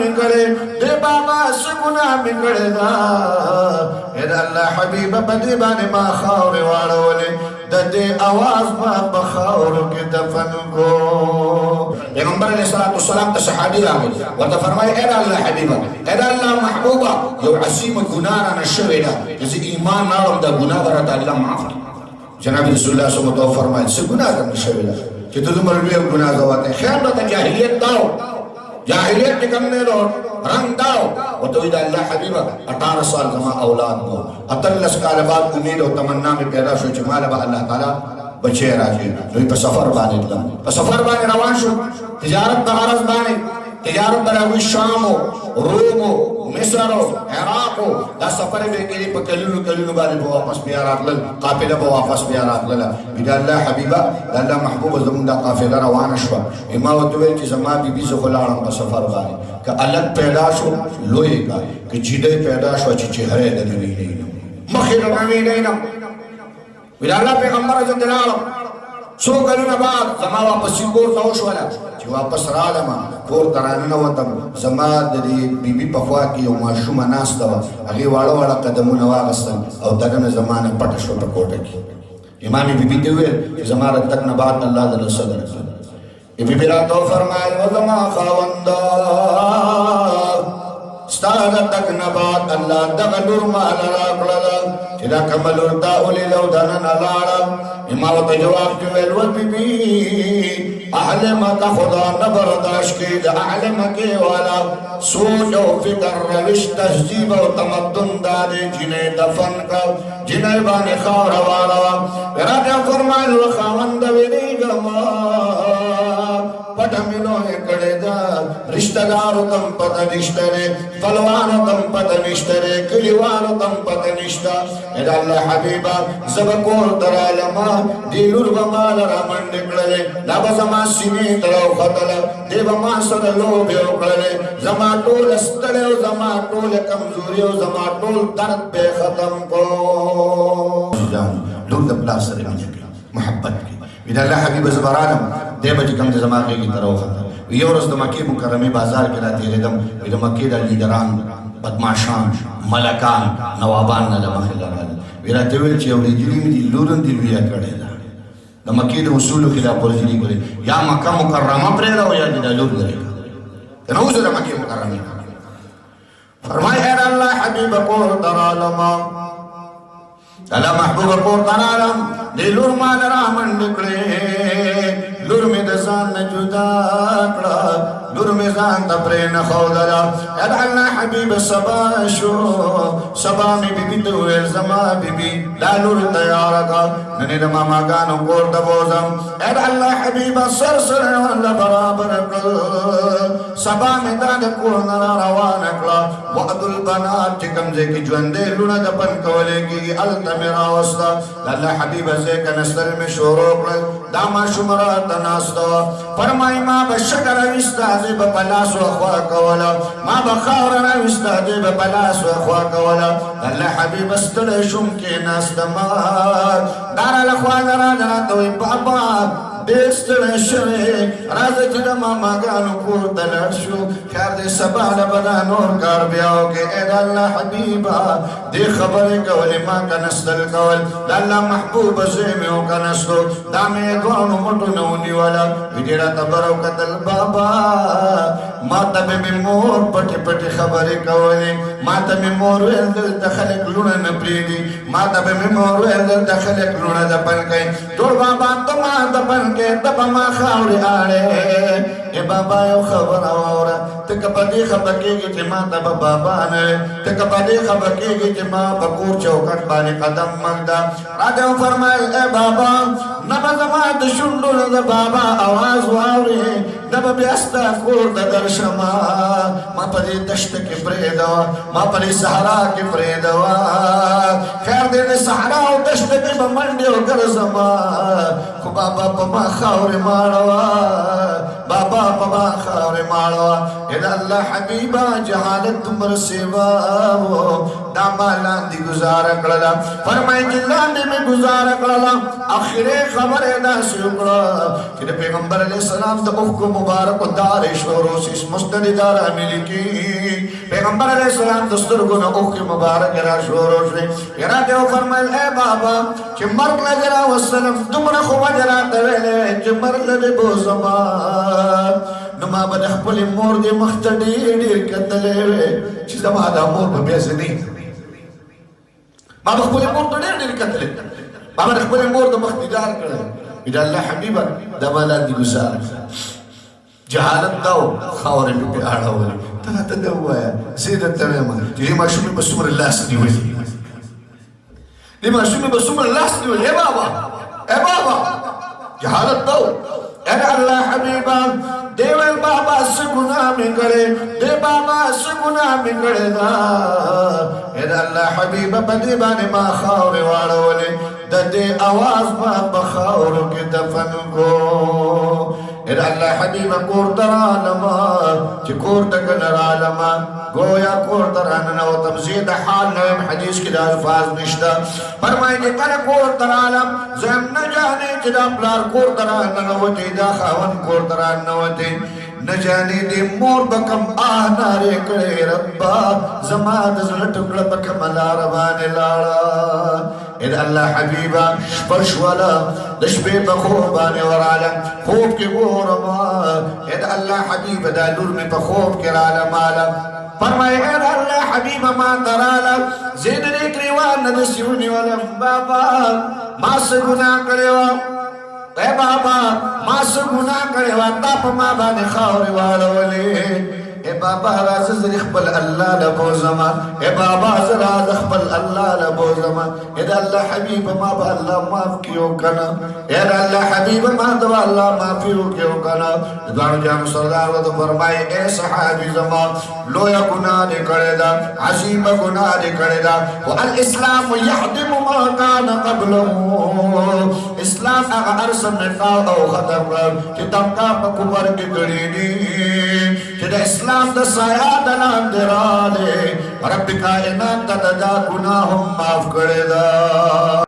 می کړي دې بابا څه ګناه می کړي دا اے الله حبیب په دې باندې ما خاورې واړولې د دې आवाज په خاورو کې دفن کو پیغمبر علیہ الصلوۃ والسلام ته صحابي راغی ورته فرمایي اے الله حبیبه اے الله محبوبه یو عظیم ګناه نه شوی دا چې ایمان نارم دا ګناه درته الله معاف جناب رسول الله صلی الله علیه وسلم فرمایي څه ګناه نه شوی دا چې ته زموږ یو ګناه غواته خیر ته جاهلیت داو جاہلیت نکمنے لو رنگ داو و تو ایدہ اللہ حبیبہ 18 سال زمان اولاد دو اتلس کال بعد امید و تمنا میں پیدا شو چمالا با اللہ تعالیٰ بچے راجے نوی پا سفر بانے دلم پا سفر بانے روان شو تجارت بغرز بانے تجارت براوی شامو رومو مصرو عراقو دا سفر بے کلی پا کلونو بانے با واپس بیارات لل قافلہ با واپس بیارات لل ایدہ اللہ حبیبہ دا اللہ محبوب زمون دا قافلہ روان شوا اماوتوے چی زمان بی بی زخلارم پا سفر بانے کہ الگ پیدا شو لوئے گا کہ جیدے پیدا شو چی چہرے دنوی نینا مخیر روی نینا ایدہ اللہ پیغمبر عزت دلالم سو کلون بعد زمان واپس سنگور تاوش والا چی واپس رالما پور ترانینا وطم زمان دی بی بی پخوا کی او معشوم ناس دوا اگی والا والا قدمون واغستن او دگن زمان پتشو پکوٹا کی امامی بی بی دیوئے چی زمان تک نبات اللہ دل صدر بی بی راتو فرمائل و زمان خواندہ ستادا تک نبات اللہ دغلور مالا راکللا چیدہ کملور تاولی لو دنن لارا اماوت جواب جویل و بی بی اعلم کا خدا نبرداش کی دا اعلم کے والا سوچ و فکر روش تہذیب و تمدن دادے جنہیں دفن کا جنہیں بانے خور وارا راجہ فرمائل و خواند ویدی گما پٹھمینو اکڑے دا رشتہ دارو تم پتہ نشترے فلوانو تم پتہ نشترے کلیوانو تم پتہ نشتہ اے اللہ حبیبہ زبکور درالما دیلور بمال رامن نکڑلے لابا زمان سیمی تلو خطل دیبا ما سر لو بیو کڑلے زمان ٹول استڑے و زمان ٹول کمزوری و زمان ٹول درد بے ختم کو لوگ دبلا سر محبت کی اذا اللہ حبیب زبرانم دے بجی کم دے زماقی کی طرح خطر یہ ورس دا مکی مکرمی بازار کے لاتی ریدم دا مکی دا لیدران بدماشان ملکان نوابان نلما خلال ویرا تیویل چی اولی جلی میں دی لورن دلویا کردے دا مکی دا اصول خلاف ورزیلی کرے یا مکہ مکرمہ پریدا ہو یا دا لور درے گا تنوز دا مکی مکرمی فرمائی اے اللہ حبیب قور درالما اللہ محبوب قور درالم دی لور مال رامن نکڑے لور میں دزان جدا کڑا لور میں زان تپرین خودلا اے اللہ حبیب سبا شو سبا میں بی بی دویل زما بی بی لا لور تیارکا ننی دما ماگانو کور دبوزم اے اللہ حبیب سر سر والا برابر کل سبا میں داد کور نرا روان کلا وعد البنات چکم زے کی جوندے لونا دپن کولے کی التمیرا وستا اللہ حبیب زے کنستر میں شورو کل داما شمرات ناستو فرمائی ما بشکر وستازی بپلاس و اخوا کولا ما بخور وستازی بپلاس و اخوا کولا اللہ حبیب استر شم کے ناستما دارا لخوا درا درا توی بابا دیستر شوی رازی جدما مگانو کور دلر شو خیر دی سبا لبدا نور کار بیاو کے اید اللہ حبیبا دی خبر کولی ما کنستل کول دا اللہ محبوب زیمیو کنستو دا میں دوانو مٹو نونی والا ویدیرا تبرو قتل بابا ما تبی می مور پٹی پٹی خبر کولی ما تبی مور ویل دل دخلق لونا نپریدی ما تبی می مور ویل دل دخلق لونا دپن کئی دور بابا تو ما دپن کے دبا ما خاوری آڑے اے بابا یو خبر آورا تک پدی خبر کی گی جی ما تبا بابا نوے تک پدی خبر کی گی جی ما بکور چوکٹ بانی قدم مگدا راجہ فرمائے اے بابا نبا زمان دشنڈو لدہ بابا آواز واوری نبا بیستا کور دا درشما ما پدی دشت کی پریدا ما پر صحرا کې پرېدوا خیر دې صحرا او دشت کې بمنډي او ګرځما خو بابا په ما خاور ماړوا بابا په ما خاور ماړوا اې الله حبيبا جهالت تمر سیوا دا مالان دی گزارا کړلا فرمای چې لاندې می گزارا کړلا اخره خبره دا شکړه چې پیغمبر علیه السلام د اوخ مبارک دار شورو سیس مستند دار ملکی پیغمبر علیه السلام د سترګو نه اوخ مبارک را شورو شي یرا ته فرمایل اے بابا چې مرګ لګرا وسلم تمره خو وجرا ته ویلې چې مرګ له بو زما نو ما به خپل مور دې مختډې ډېر کتلې چې زما د مور په بیسنی ما به خپل مور ته ډېر کتلې ما به خپل مور د مختدار کړل اذا الله حبيبا دا مالان دي گزار جهالت داو خاورې په اړه ولې ته دا وایا زید تمام دې ما شومې بسم الله سني ولې دې ما شومې بسم الله سني ولې اے بابا جهالت داو اے الله حبيبا دیوال بابا سے گناہ میں کرے دے بابا سے گناہ میں کرے دا اے اللہ حبیب بدی بانے ما خاور واڑولے دے آواز ما بخاور کے دفن کو اے اللہ حبیب کور در عالما چی کور تکنر عالما گویا کور در آننا و تمزید حال نویم حدیث کی دا الفاظ نشتا فرمائی کہ کل کور در عالم زم نجانے چی دا پلار کور در آننا و تی دا خاون کور در آننا و تی نجانے دی مور بکم آنا رے کرے ربا زمان دزل ٹکڑ بکم اللہ ربان لارا اید اللہ حبیبا شپش والا دشبے بخوبان ورعالم خوب کے گورما اید اللہ حبیبا دا نور میں بخوب کے رعالم آلم فرمائے اید اللہ حبیبا ما ترالم زید ریک ریوان ندسیونی ولم بابا ما سے گناہ کرے وام اے بابا ما سے گناہ کرے واتا پا ما بانے خاور واڑولے اے بابا راز اخبل اللہ لبو زمان اے بابا راز اخبل اللہ لبو زمان اے دا اللہ حبیب ما با اللہ معاف کیوں کنا اے دا اللہ حبیب ما دا اللہ معافیوں کیوں کنا دوانو جام سردار ودو فرمائے اے صحابی زمان لویا گناہ دے کرے دا عظیم گناہ دے کرے دا والاسلام یحدم ما کان قبلو اسلام اگا ارسن نقاو او ختم رب کہ تمکا پا کبر کے گڑی دی کہ دا اسلام دا سایہ دلان درالے رب کائنات دا گناہم معاف کرے دا